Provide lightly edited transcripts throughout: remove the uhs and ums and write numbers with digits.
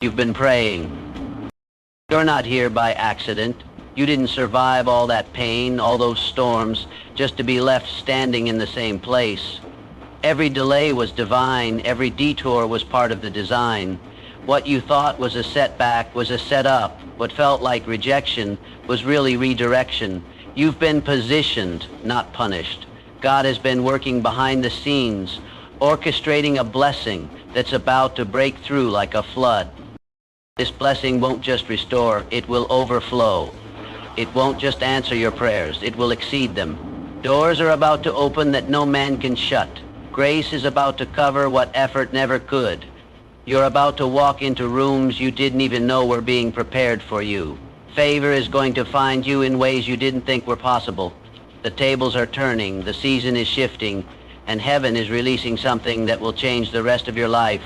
You've been praying. You're not here by accident. You didn't survive all that pain, all those storms, just to be left standing in the same place. Every delay was divine. Every detour was part of the design. What you thought was a setback was a setup. What felt like rejection was really redirection. You've been positioned, not punished. God has been working behind the scenes, orchestrating a blessing that's about to break through like a flood. This blessing won't just restore, it will overflow. It won't just answer your prayers, it will exceed them. Doors are about to open that no man can shut. Grace is about to cover what effort never could. You're about to walk into rooms you didn't even know were being prepared for you. Favor is going to find you in ways you didn't think were possible. The tables are turning, the season is shifting, and heaven is releasing something that will change the rest of your life.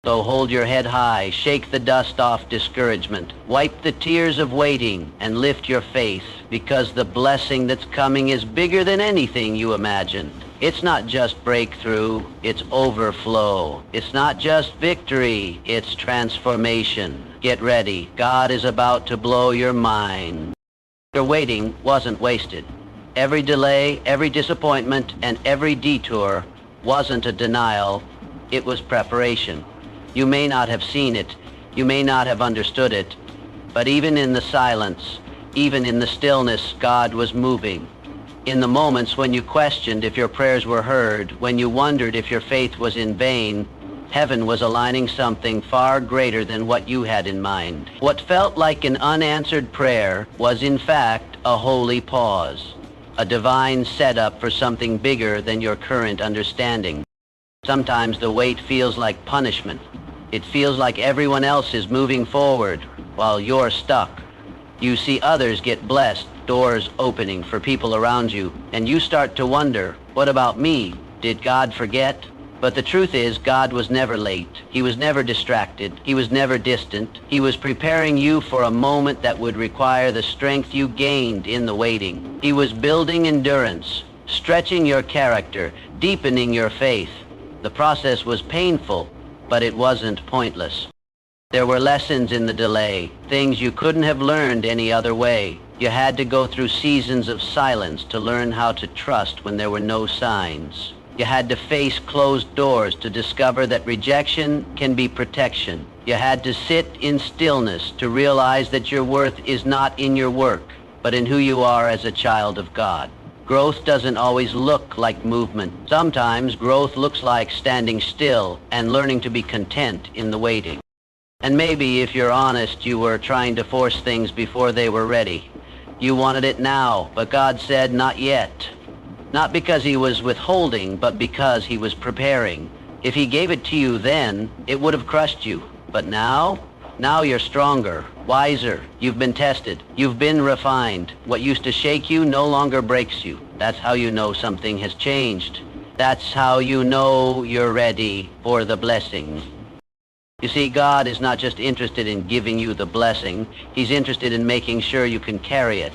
So hold your head high, shake the dust off discouragement, wipe the tears of waiting, and lift your faith, because the blessing that's coming is bigger than anything you imagined. It's not just breakthrough, it's overflow. It's not just victory, it's transformation. Get ready, God is about to blow your mind. Your waiting wasn't wasted. Every delay, every disappointment, and every detour wasn't a denial, it was preparation. You may not have seen it, you may not have understood it, but even in the silence, even in the stillness, God was moving. In the moments when you questioned if your prayers were heard, when you wondered if your faith was in vain, heaven was aligning something far greater than what you had in mind. What felt like an unanswered prayer was in fact a holy pause, a divine setup for something bigger than your current understanding. Sometimes the wait feels like punishment. It feels like everyone else is moving forward while you're stuck. You see others get blessed, doors opening for people around you, and you start to wonder, what about me? Did God forget? But the truth is, God was never late. He was never distracted. He was never distant. He was preparing you for a moment that would require the strength you gained in the waiting. He was building endurance, stretching your character, deepening your faith. The process was painful, but it wasn't pointless. There were lessons in the delay, things you couldn't have learned any other way. You had to go through seasons of silence to learn how to trust when there were no signs. You had to face closed doors to discover that rejection can be protection. You had to sit in stillness to realize that your worth is not in your work, but in who you are as a child of God. Growth doesn't always look like movement. Sometimes growth looks like standing still and learning to be content in the waiting. And maybe, if you're honest, you were trying to force things before they were ready. You wanted it now, but God said not yet. Not because he was withholding, but because he was preparing. If he gave it to you then, it would have crushed you. But now you're stronger, wiser. You've been tested. You've been refined. What used to shake you no longer breaks you. That's how you know something has changed. That's how you know you're ready for the blessing. You see, God is not just interested in giving you the blessing. He's interested in making sure you can carry it.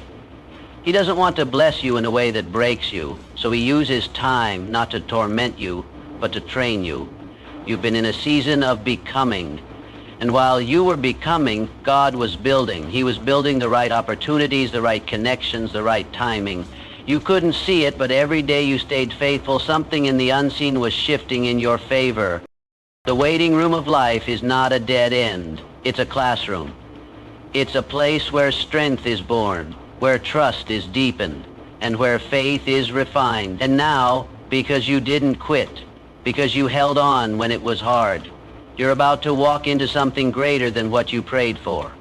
He doesn't want to bless you in a way that breaks you, so he uses time not to torment you, but to train you. You've been in a season of becoming. And while you were becoming, God was building. He was building the right opportunities, the right connections, the right timing. You couldn't see it, but every day you stayed faithful, something in the unseen was shifting in your favor. The waiting room of life is not a dead end. It's a classroom. It's a place where strength is born, where trust is deepened, and where faith is refined. And now, because you didn't quit, because you held on when it was hard, you're about to walk into something greater than what you prayed for.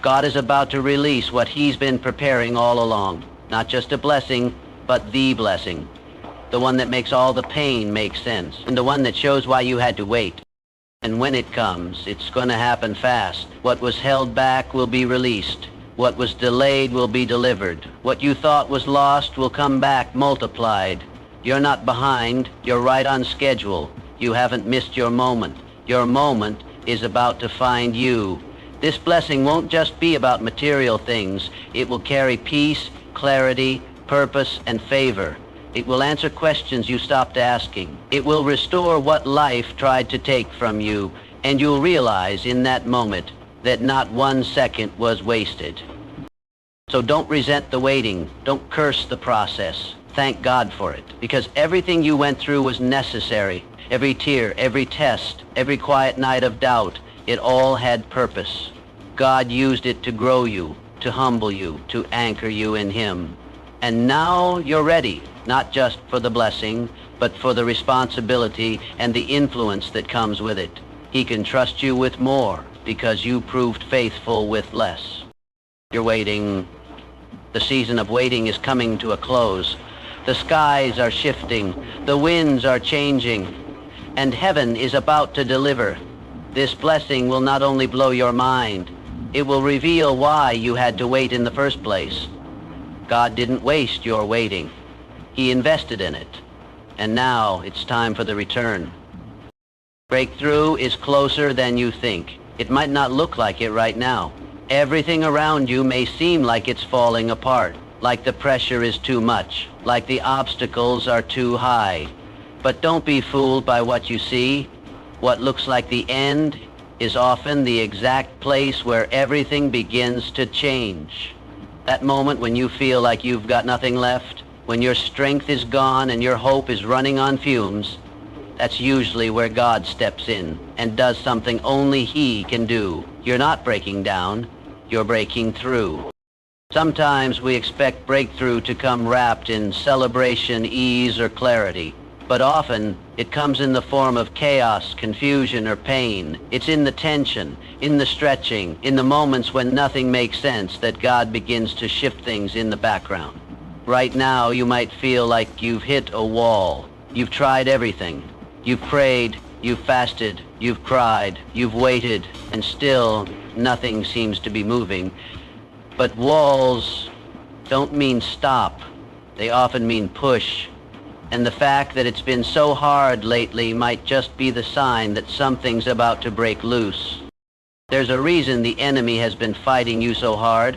God is about to release what he's been preparing all along. Not just a blessing, but the blessing. The one that makes all the pain make sense, and the one that shows why you had to wait. And when it comes, it's going to happen fast. What was held back will be released. What was delayed will be delivered. What you thought was lost will come back multiplied. You're not behind, you're right on schedule. You haven't missed your moment. Your moment is about to find you. This blessing won't just be about material things. It will carry peace, clarity, purpose, and favor. It will answer questions you stopped asking. It will restore what life tried to take from you. And you'll realize in that moment that not 1 second was wasted. So don't resent the waiting. Don't curse the process. Thank God for it, because everything you went through was necessary. Every tear, every test, every quiet night of doubt, it all had purpose. God used it to grow you, to humble you, to anchor you in Him. And now you're ready, not just for the blessing, but for the responsibility and the influence that comes with it. He can trust you with more because you proved faithful with less. You're waiting. The season of waiting is coming to a close. The skies are shifting. The winds are changing. And heaven is about to deliver. This blessing will not only blow your mind, it will reveal why you had to wait in the first place. God didn't waste your waiting. He invested in it. And now it's time for the return. Breakthrough is closer than you think. It might not look like it right now. Everything around you may seem like it's falling apart, like the pressure is too much, like the obstacles are too high. But don't be fooled by what you see. What looks like the end is often the exact place where everything begins to change. That moment when you feel like you've got nothing left, when your strength is gone and your hope is running on fumes, that's usually where God steps in and does something only He can do. You're not breaking down, you're breaking through. Sometimes we expect breakthrough to come wrapped in celebration, ease, or clarity. But often, it comes in the form of chaos, confusion, or pain. It's in the tension, in the stretching, in the moments when nothing makes sense that God begins to shift things in the background. Right now, you might feel like you've hit a wall. You've tried everything. You've prayed, you've fasted, you've cried, you've waited, and still nothing seems to be moving. But walls don't mean stop. They often mean push. And the fact that it's been so hard lately might just be the sign that something's about to break loose. There's a reason the enemy has been fighting you so hard.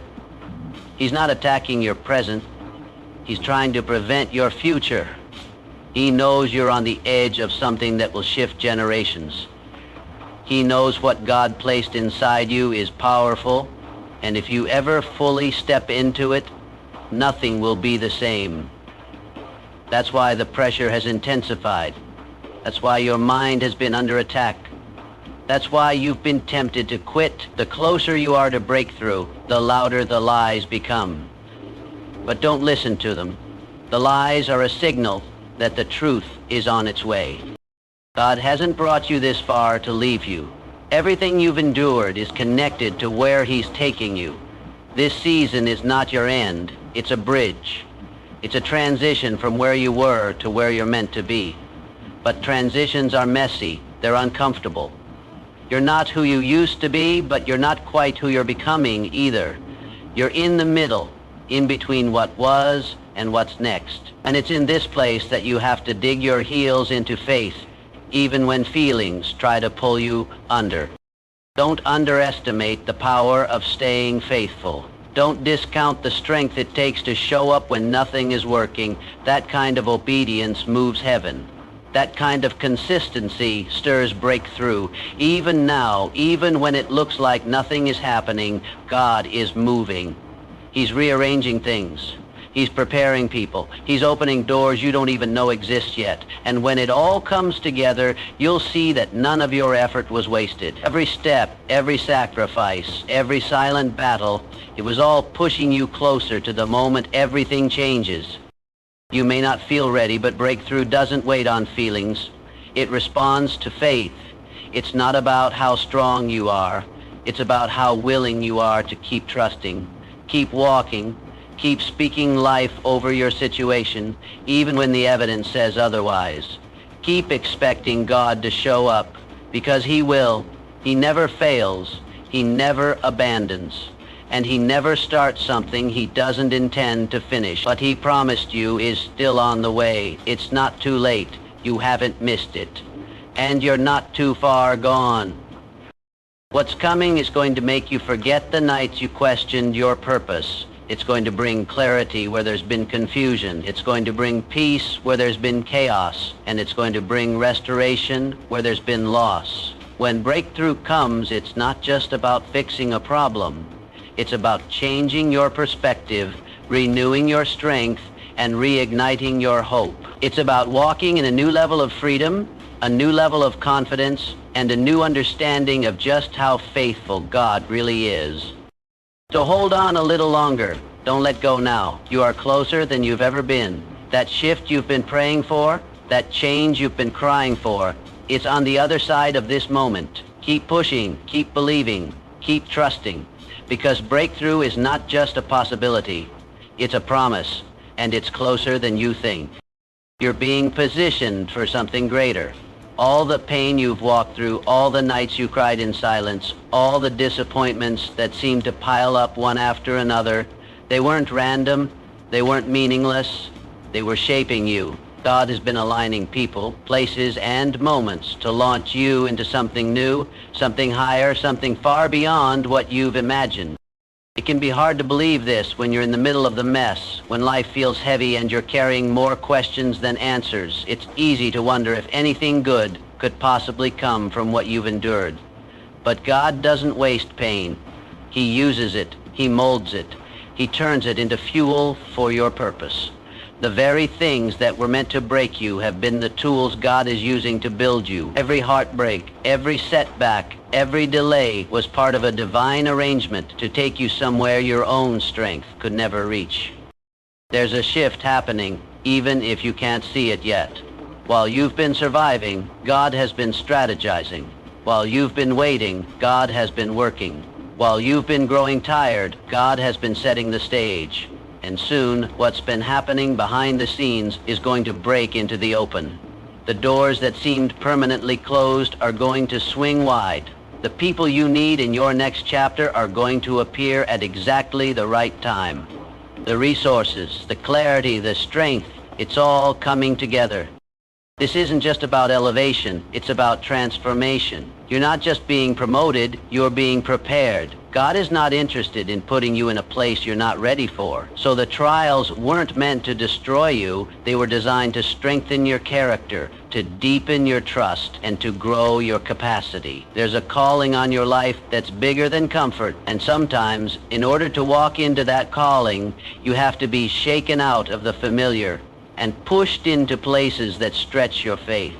He's not attacking your present. He's trying to prevent your future. He knows you're on the edge of something that will shift generations. He knows what God placed inside you is powerful, and if you ever fully step into it, nothing will be the same. That's why the pressure has intensified. That's why your mind has been under attack. That's why you've been tempted to quit. The closer you are to breakthrough, the louder the lies become. But don't listen to them. The lies are a signal that the truth is on its way. God hasn't brought you this far to leave you. Everything you've endured is connected to where He's taking you. This season is not your end. It's a bridge. It's a transition from where you were to where you're meant to be. But transitions are messy. They're uncomfortable. You're not who you used to be, but you're not quite who you're becoming either. You're in the middle, in between what was and what's next. And it's in this place that you have to dig your heels into faith, even when feelings try to pull you under. Don't underestimate the power of staying faithful. Don't discount the strength it takes to show up when nothing is working. That kind of obedience moves heaven. That kind of consistency stirs breakthrough. Even now, even when it looks like nothing is happening, God is moving. He's rearranging things. He's preparing people. He's opening doors you don't even know exist yet. And when it all comes together, you'll see that none of your effort was wasted. Every step, every sacrifice, every silent battle, it was all pushing you closer to the moment everything changes. You may not feel ready, but breakthrough doesn't wait on feelings. It responds to faith. It's not about how strong you are. It's about how willing you are to keep trusting, keep walking, keep speaking life over your situation, even when the evidence says otherwise. Keep expecting God to show up, because He will. He never fails. He never abandons. And He never starts something He doesn't intend to finish. What He promised you is still on the way. It's not too late. You haven't missed it. And you're not too far gone. What's coming is going to make you forget the nights you questioned your purpose. It's going to bring clarity where there's been confusion. It's going to bring peace where there's been chaos. And it's going to bring restoration where there's been loss. When breakthrough comes, it's not just about fixing a problem. It's about changing your perspective, renewing your strength, and reigniting your hope. It's about walking in a new level of freedom, a new level of confidence, and a new understanding of just how faithful God really is. So hold on a little longer. Don't let go now. You are closer than you've ever been. That shift you've been praying for, that change you've been crying for, it's on the other side of this moment. Keep pushing, keep believing, keep trusting, because breakthrough is not just a possibility. It's a promise, and it's closer than you think. You're being positioned for something greater. All the pain you've walked through, all the nights you cried in silence, all the disappointments that seemed to pile up one after another, they weren't random, they weren't meaningless, they were shaping you. God has been aligning people, places, and moments to launch you into something new, something higher, something far beyond what you've imagined. It can be hard to believe this when you're in the middle of the mess, when life feels heavy and you're carrying more questions than answers. It's easy to wonder if anything good could possibly come from what you've endured. But God doesn't waste pain. He uses it. He molds it. He turns it into fuel for your purpose. The very things that were meant to break you have been the tools God is using to build you. Every heartbreak, every setback, every delay was part of a divine arrangement to take you somewhere your own strength could never reach. There's a shift happening, even if you can't see it yet. While you've been surviving, God has been strategizing. While you've been waiting, God has been working. While you've been growing tired, God has been setting the stage. And soon, what's been happening behind the scenes is going to break into the open. The doors that seemed permanently closed are going to swing wide. The people you need in your next chapter are going to appear at exactly the right time. The resources, the clarity, the strength, it's all coming together. This isn't just about elevation, it's about transformation. You're not just being promoted, you're being prepared. God is not interested in putting you in a place you're not ready for. So the trials weren't meant to destroy you, they were designed to strengthen your character, to deepen your trust, and to grow your capacity. There's a calling on your life that's bigger than comfort, and sometimes, in order to walk into that calling, you have to be shaken out of the familiar and pushed into places that stretch your faith.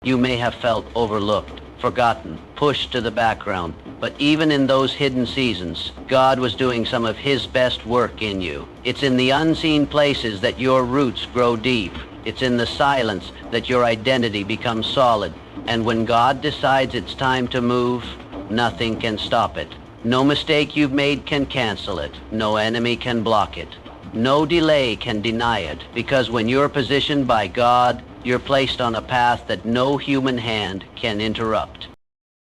You may have felt overlooked, forgotten, pushed to the background, but even in those hidden seasons, God was doing some of His best work in you. It's in the unseen places that your roots grow deep. It's in the silence that your identity becomes solid. And when God decides it's time to move, nothing can stop it. No mistake you've made can cancel it. No enemy can block it. No delay can deny it, because when you're positioned by God, you're placed on a path that no human hand can interrupt.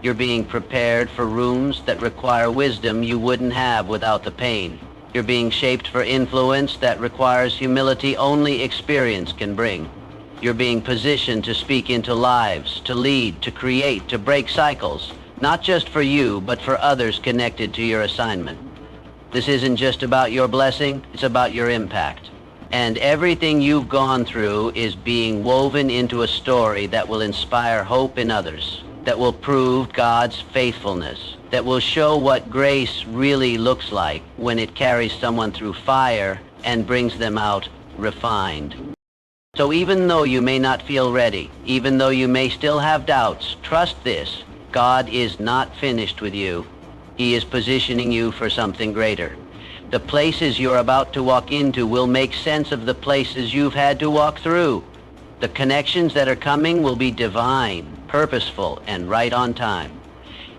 You're being prepared for rooms that require wisdom you wouldn't have without the pain. You're being shaped for influence that requires humility only experience can bring. You're being positioned to speak into lives, to lead, to create, to break cycles, not just for you, but for others connected to your assignment. This isn't just about your blessing, it's about your impact. And everything you've gone through is being woven into a story that will inspire hope in others, that will prove God's faithfulness, that will show what grace really looks like when it carries someone through fire and brings them out refined. So even though you may not feel ready, even though you may still have doubts, trust this: God is not finished with you. He is positioning you for something greater. The places you're about to walk into will make sense of the places you've had to walk through. The connections that are coming will be divine, purposeful, and right on time.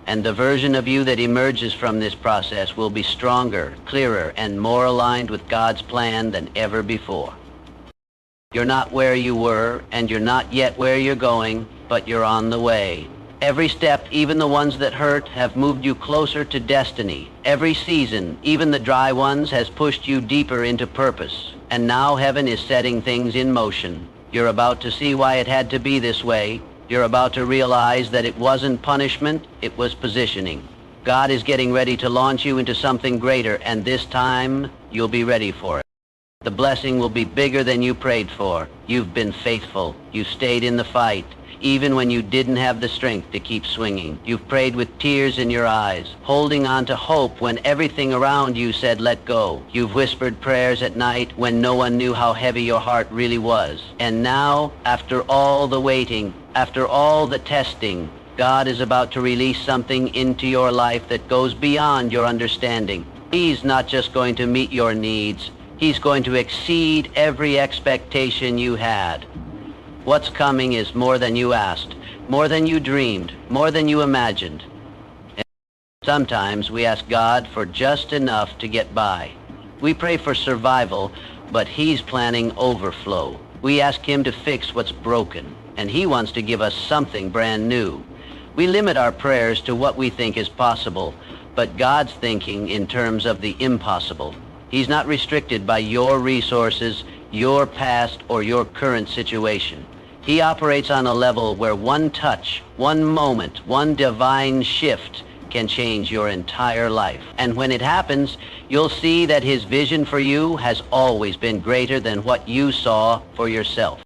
And the version of you that emerges from this process will be stronger, clearer, and more aligned with God's plan than ever before. You're not where you were, and you're not yet where you're going, but you're on the way. Every step, even the ones that hurt, have moved you closer to destiny. Every season, even the dry ones, has pushed you deeper into purpose. And now heaven is setting things in motion. You're about to see why it had to be this way. You're about to realize that it wasn't punishment, it was positioning. God is getting ready to launch you into something greater, and this time, you'll be ready for it. The blessing will be bigger than you prayed for. You've been faithful. You stayed in the fight. even when you didn't have the strength to keep swinging. You've prayed with tears in your eyes, holding on to hope when everything around you said let go. You've whispered prayers at night when no one knew how heavy your heart really was. And now, after all the waiting, after all the testing, God is about to release something into your life that goes beyond your understanding. He's not just going to meet your needs, He's going to exceed every expectation you had. What's coming is more than you asked, more than you dreamed, more than you imagined. And sometimes we ask God for just enough to get by. We pray for survival, but He's planning overflow. We ask Him to fix what's broken, and He wants to give us something brand new. We limit our prayers to what we think is possible, but God's thinking in terms of the impossible. He's not restricted by your resources, your past, or your current situation. He operates on a level where one touch, one moment, one divine shift can change your entire life. And when it happens, you'll see that His vision for you has always been greater than what you saw for yourself.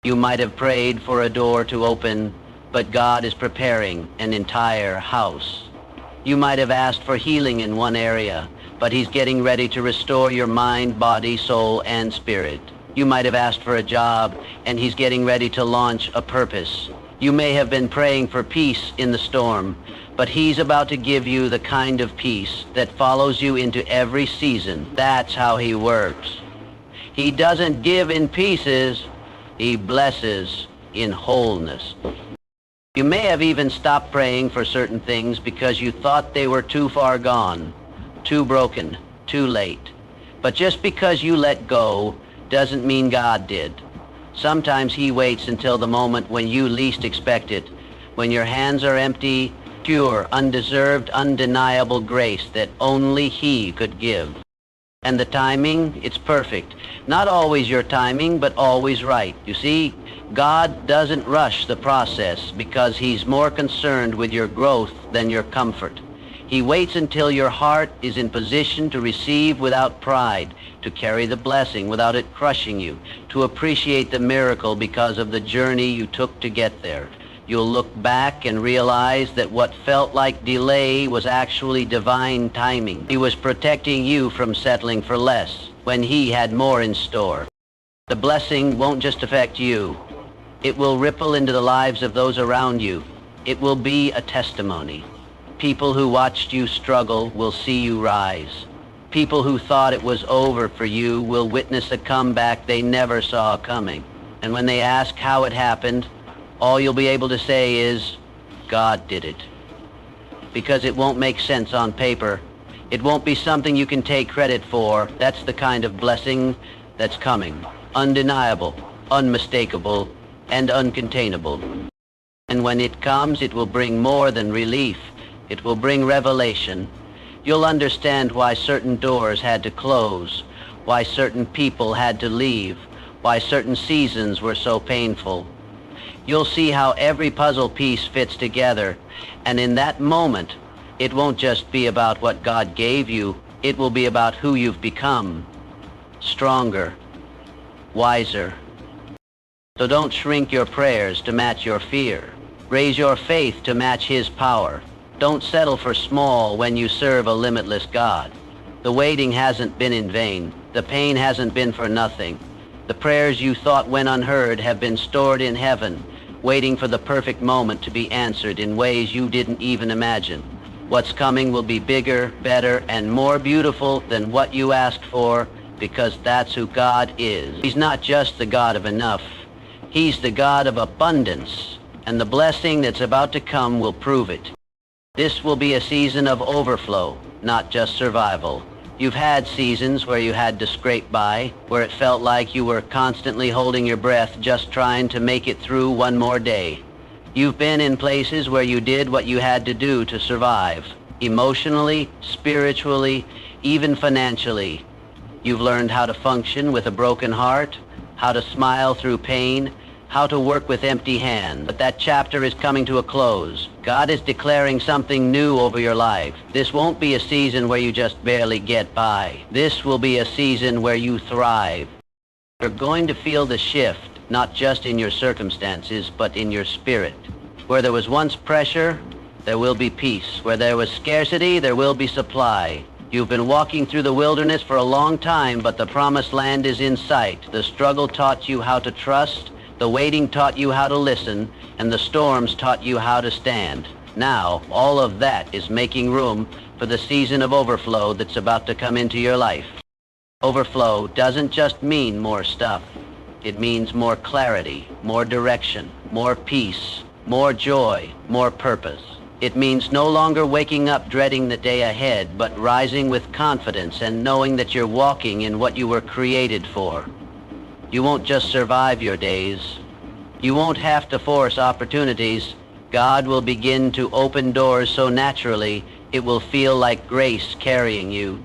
You might have prayed for a door to open, but God is preparing an entire house. You might have asked for healing in one area, but He's getting ready to restore your mind, body, soul, and spirit. You might have asked for a job, and He's getting ready to launch a purpose. You may have been praying for peace in the storm, but He's about to give you the kind of peace that follows you into every season. That's how He works. He doesn't give in pieces, He blesses in wholeness. You may have even stopped praying for certain things because you thought they were too far gone, too broken, too late. But just because you let go doesn't mean God did. Sometimes He waits until the moment when you least expect it, when your hands are empty, pure, undeserved, undeniable grace that only He could give. And the timing, it's perfect. Not always your timing, but always right. You see, God doesn't rush the process because He's more concerned with your growth than your comfort. He waits until your heart is in position to receive without pride, to carry the blessing without it crushing you, to appreciate the miracle because of the journey you took to get there. You'll look back and realize that what felt like delay was actually divine timing. He was protecting you from settling for less when He had more in store. The blessing won't just affect you. It will ripple into the lives of those around you. It will be a testimony. People who watched you struggle will see you rise. People who thought it was over for you will witness a comeback they never saw coming. And when they ask how it happened, all you'll be able to say is, God did it. Because it won't make sense on paper. It won't be something you can take credit for. That's the kind of blessing that's coming. Undeniable, unmistakable, and uncontainable. And when it comes, it will bring more than relief. It will bring revelation. You'll understand why certain doors had to close, why certain people had to leave, why certain seasons were so painful. You'll see how every puzzle piece fits together, and in that moment, it won't just be about what God gave you, it will be about who you've become. Stronger, wiser. So don't shrink your prayers to match your fear. Raise your faith to match His power. Don't settle for small when you serve a limitless God. The waiting hasn't been in vain. The pain hasn't been for nothing. The prayers you thought went unheard have been stored in heaven, waiting for the perfect moment to be answered in ways you didn't even imagine. What's coming will be bigger, better, and more beautiful than what you asked for, because that's who God is. He's not just the God of enough. He's the God of abundance, and the blessing that's about to come will prove it. This will be a season of overflow, not just survival. You've had seasons where you had to scrape by, where it felt like you were constantly holding your breath just trying to make it through one more day. You've been in places where you did what you had to do to survive, emotionally, spiritually, even financially. You've learned how to function with a broken heart, how to smile through pain, how to work with empty hands. But that chapter is coming to a close. God is declaring something new over your life. This won't be a season where you just barely get by. This will be a season where you thrive. You're going to feel the shift, not just in your circumstances, but in your spirit. Where there was once pressure, there will be peace. Where there was scarcity, there will be supply. You've been walking through the wilderness for a long time, but the promised land is in sight. The struggle taught you how to trust, the waiting taught you how to listen, and the storms taught you how to stand. Now, all of that is making room for the season of overflow that's about to come into your life. Overflow doesn't just mean more stuff. It means more clarity, more direction, more peace, more joy, more purpose. It means no longer waking up dreading the day ahead, but rising with confidence and knowing that you're walking in what you were created for. You won't just survive your days. You won't have to force opportunities. God will begin to open doors so naturally it will feel like grace carrying you.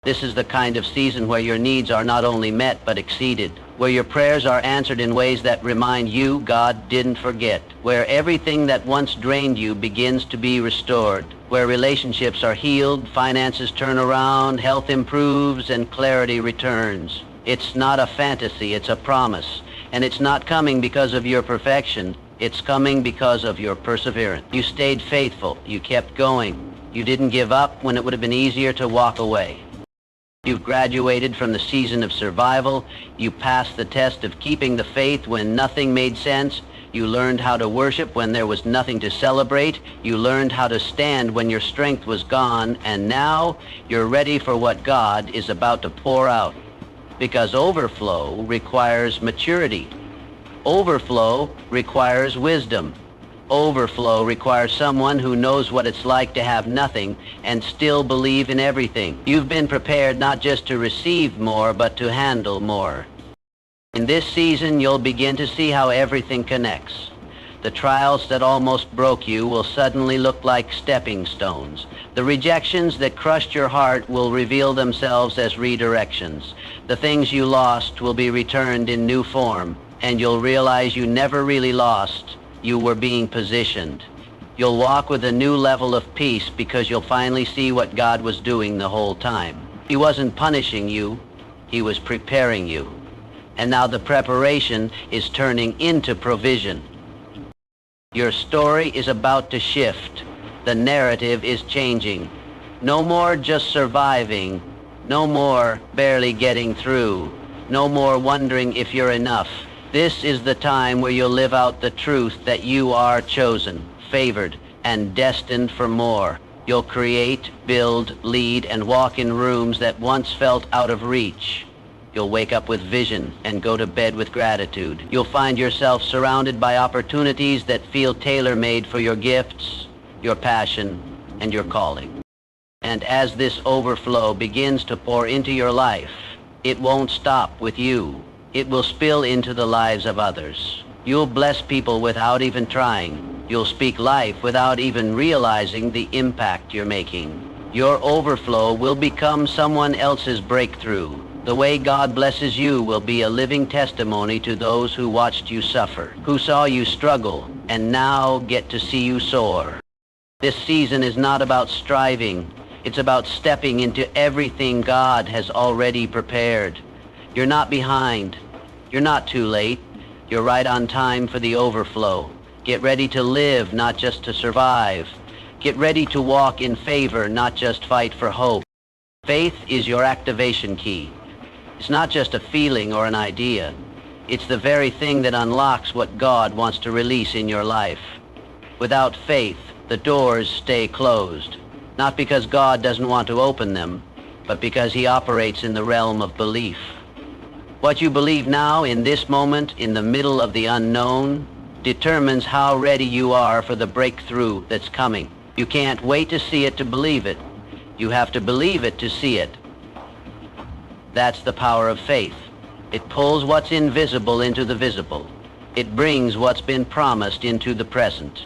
This is the kind of season where your needs are not only met but exceeded, where your prayers are answered in ways that remind you God didn't forget, where everything that once drained you begins to be restored, where relationships are healed, finances turn around, health improves, and clarity returns. It's not a fantasy, it's a promise. And it's not coming because of your perfection. It's coming because of your perseverance. You stayed faithful. You kept going. You didn't give up when it would have been easier to walk away. You've graduated from the season of survival. You passed the test of keeping the faith when nothing made sense. You learned how to worship when there was nothing to celebrate. You learned how to stand when your strength was gone. And now you're ready for what God is about to pour out. Because overflow requires maturity. Overflow requires wisdom. Overflow requires someone who knows what it's like to have nothing and still believe in everything. You've been prepared not just to receive more, but to handle more. In this season, you'll begin to see how everything connects. The trials that almost broke you will suddenly look like stepping stones. The rejections that crushed your heart will reveal themselves as redirections. The things you lost will be returned in new form, and you'll realize you never really lost. You were being positioned. You'll walk with a new level of peace because you'll finally see what God was doing the whole time. He wasn't punishing you, He was preparing you. And now the preparation is turning into provision. Your story is about to shift. The narrative is changing. No more just surviving. No more barely getting through. No more wondering if you're enough. This is the time where you'll live out the truth that you are chosen, favored, and destined for more. You'll create, build, lead, and walk in rooms that once felt out of reach. You'll wake up with vision and go to bed with gratitude. You'll find yourself surrounded by opportunities that feel tailor-made for your gifts, your passion, and your calling. And as this overflow begins to pour into your life, it won't stop with you. It will spill into the lives of others. You'll bless people without even trying. You'll speak life without even realizing the impact you're making. Your overflow will become someone else's breakthrough. The way God blesses you will be a living testimony to those who watched you suffer, who saw you struggle, and now get to see you soar. This season is not about striving. It's about stepping into everything God has already prepared. You're not behind. You're not too late. You're right on time for the overflow. Get ready to live, not just to survive. Get ready to walk in favor, not just fight for hope. Faith is your activation key. It's not just a feeling or an idea. It's the very thing that unlocks what God wants to release in your life. Without faith, the doors stay closed. Not because God doesn't want to open them, but because He operates in the realm of belief. What you believe now, in this moment, in the middle of the unknown, determines how ready you are for the breakthrough that's coming. You can't wait to see it to believe it. You have to believe it to see it. That's the power of faith. It pulls what's invisible into the visible. It brings what's been promised into the present.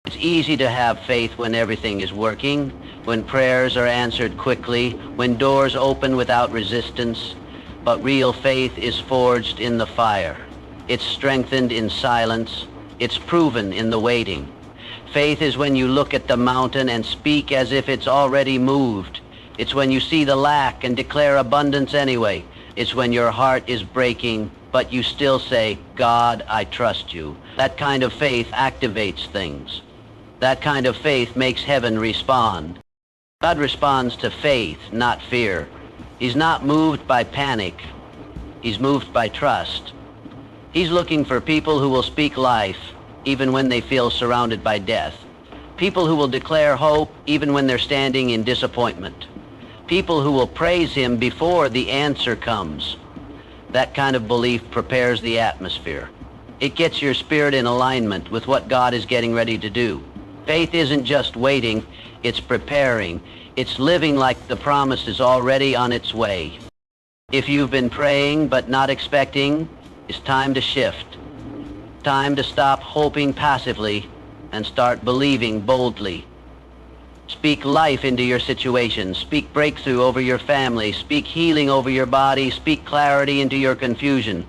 It's easy to have faith when everything is working, when prayers are answered quickly, when doors open without resistance. But real faith is forged in the fire. It's strengthened in silence. It's proven in the waiting. Faith is when you look at the mountain and speak as if it's already moved. It's when you see the lack and declare abundance anyway. It's when your heart is breaking but you still say, God, I trust you. That kind of faith activates things. That kind of faith makes heaven respond. God responds to faith, not fear. He's not moved by panic. He's moved by trust. He's looking for people who will speak life, even when they feel surrounded by death. People who will declare hope, even when they're standing in disappointment. People who will praise him before the answer comes. That kind of belief prepares the atmosphere. It gets your spirit in alignment with what God is getting ready to do. Faith isn't just waiting, it's preparing. It's living like the promise is already on its way. If you've been praying but not expecting, it's time to shift. Time to stop hoping passively and start believing boldly. Speak life into your situation. Speak breakthrough over your family. Speak healing over your body. Speak clarity into your confusion.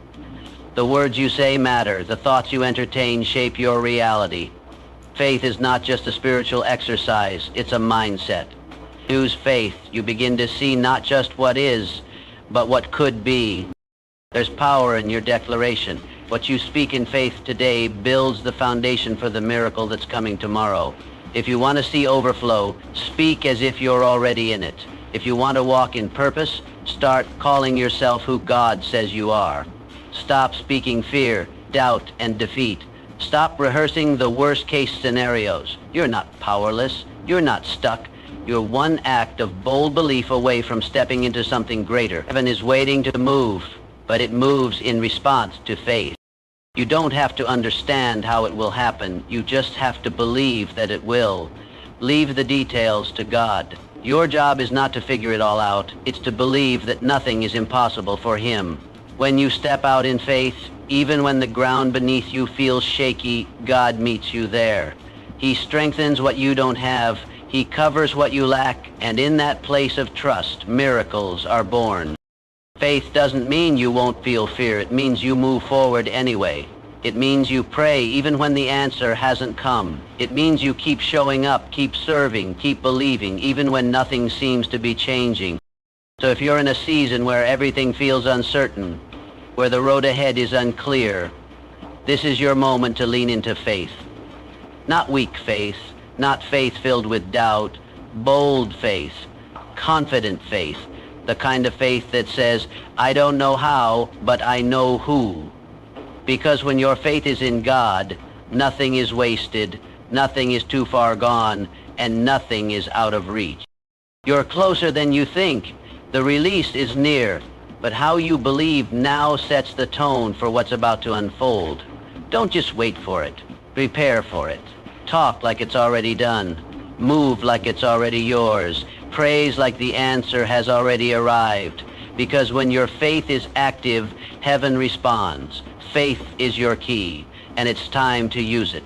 The words you say matter. The thoughts you entertain shape your reality. Faith is not just a spiritual exercise. It's a mindset. Use faith. You begin to see not just what is, but what could be. There's power in your declaration. What you speak in faith today builds the foundation for the miracle that's coming tomorrow. If you want to see overflow, speak as if you're already in it. If you want to walk in purpose, start calling yourself who God says you are. Stop speaking fear, doubt, and defeat. Stop rehearsing the worst-case scenarios. You're not powerless. You're not stuck. You're one act of bold belief away from stepping into something greater. Heaven is waiting to move, but it moves in response to faith. You don't have to understand how it will happen. You just have to believe that it will. Leave the details to God. Your job is not to figure it all out. It's to believe that nothing is impossible for him. When you step out in faith, even when the ground beneath you feels shaky, God meets you there. He strengthens what you don't have. He covers what you lack. And in that place of trust, miracles are born. Faith doesn't mean you won't feel fear. It means you move forward anyway. It means you pray even when the answer hasn't come. It means you keep showing up, keep serving, keep believing, even when nothing seems to be changing. So if you're in a season where everything feels uncertain, where the road ahead is unclear, this is your moment to lean into faith. Not weak faith, not faith filled with doubt, bold faith, confident faith. The kind of faith that says, I don't know how, but I know who. Because when your faith is in God, nothing is wasted, nothing is too far gone, and nothing is out of reach. You're closer than you think. The release is near, but how you believe now sets the tone for what's about to unfold. Don't just wait for it. Prepare for it. Talk like it's already done. Move like it's already yours. Praise like the answer has already arrived. Because when your faith is active, heaven responds. Faith is your key, and it's time to use it.